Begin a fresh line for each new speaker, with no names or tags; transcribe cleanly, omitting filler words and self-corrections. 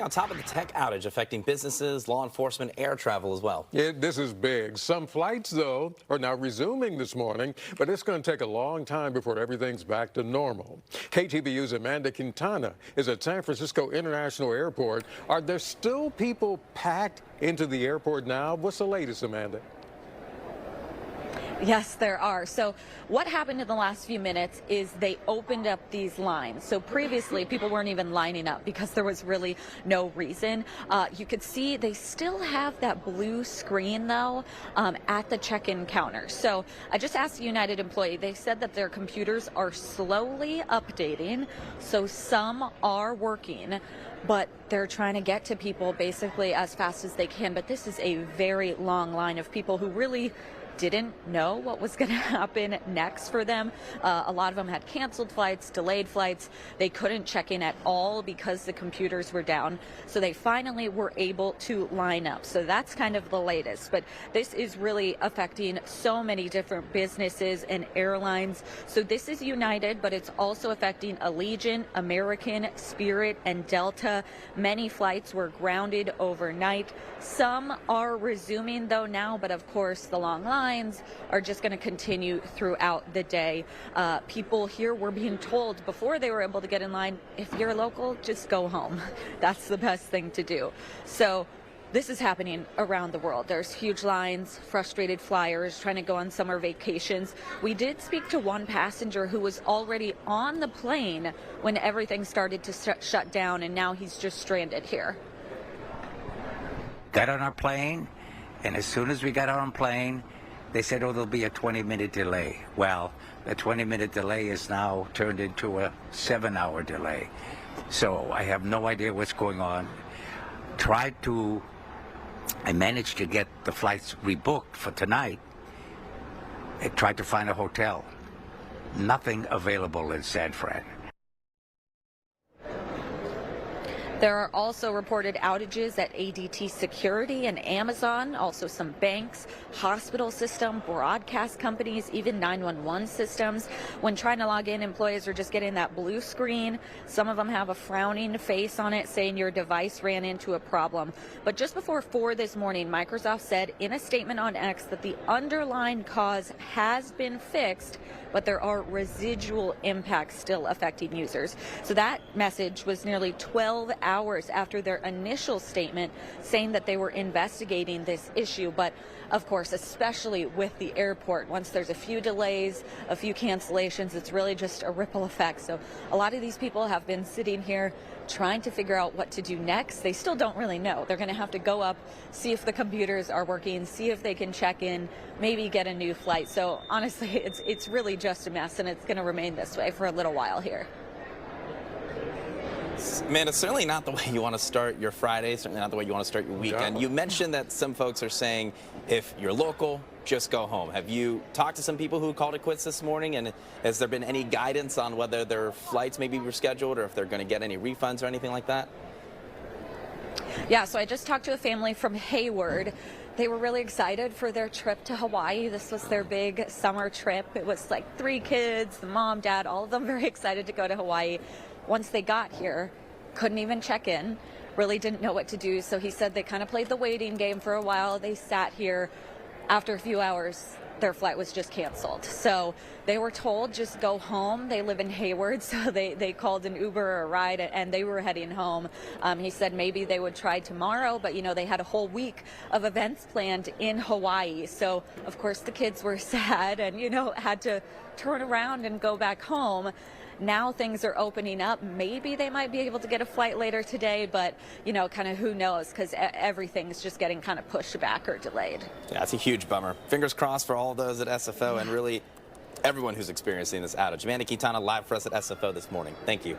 on top of the tech outage affecting businesses, law enforcement, air travel as well.
This is big. Some flights, though, are now resuming this morning, but it's going to take a long time before everything's back to normal. KTVU's Amanda Quintana is at San Francisco International Airport. Are there still people packed into the airport now? What's the latest, Amanda?
Yes, there are. So what happened in the last few minutes is they opened up these lines. So previously, people weren't even lining up because there was really no reason. You could see they still have that blue screen, though, at the check-in counter. So I just asked a United employee. They said that their computers are slowly updating. So some are working, but they're trying to get to people basically as fast as they can. But this is a very long line of people who really didn't know what was going to happen next for them. A lot of them had canceled flights, delayed flights. They couldn't check in at all because the computers were down. So they finally were able to line up. So that's kind of the latest. But this is really affecting so many different businesses and airlines. So this is United, but it's also affecting Allegiant, American, Spirit, and Delta. Many flights were grounded overnight. Some are resuming, though, now, but of course the long lines are just going to continue throughout the day. People here were being told before they were able to get in line, if you're local, just go home. That's the best thing to do. So this is happening around the world. There's huge lines, frustrated flyers trying to go on summer vacations. We did speak to one passenger who was already on the plane when everything started to shut down, and now he's just stranded here.
Got on our plane, and as soon as we got on plane, they said, oh, there'll be a 20-minute delay. Well, the 20-minute delay is now turned into a 7-hour delay. So I have no idea what's going on. I managed to get the flights rebooked for tonight. I tried to find a hotel. Nothing available in San Fran.
There are also reported outages at ADT Security and Amazon, also some banks, hospital system, broadcast companies, even 911 systems. When trying to log in, employees are just getting that blue screen. Some of them have a frowning face on it saying your device ran into a problem. But just before 4 this morning, Microsoft said in a statement on X that the underlying cause has been fixed, but there are residual impacts still affecting users. So that message was nearly 12 hours after their initial statement saying that they were investigating this issue. But of course, especially with the airport, once there's a few delays, a few cancellations, it's really just a ripple effect. So a lot of these people have been sitting here trying to figure out what to do next. They still don't really know. They're going to have to go up, see if the computers are working, see if they can check in, maybe get a new flight. So honestly, it's really just a mess, and it's going to remain this way for a little while here.
Man, it's certainly not the way you want to start your Friday, certainly not the way you want to start your weekend.
No.
You mentioned that some folks are saying if you're local, just go home. Have you talked to some people who called it quits this morning, and has there been any guidance on whether their flights may be rescheduled or if they're going to get any refunds or anything like that?
Yeah, so I just talked to a family from Hayward. They were really excited for their trip to Hawaii. This was their big summer trip. It was like 3 kids, the mom, dad, all of them very excited to go to Hawaii. Once they got here, couldn't even check in, really didn't know what to do. So he said they kind of played the waiting game for a while. They sat here. After a few hours, their flight was just canceled. So they were told, just go home. They live in Hayward, so they called an Uber or a ride, and they were heading home. He said maybe they would try tomorrow, but, they had a whole week of events planned in Hawaii. So, of course, the kids were sad and, had to turn around and go back home. Now things are opening up. Maybe they might be able to get a flight later today, but, kind of who knows, because everything's just getting kind of pushed back or delayed.
Yeah, it's a huge bummer. Fingers crossed for all those at SFO and really everyone who's experiencing this outage. Amanda Quintana live for us at SFO this morning. Thank you.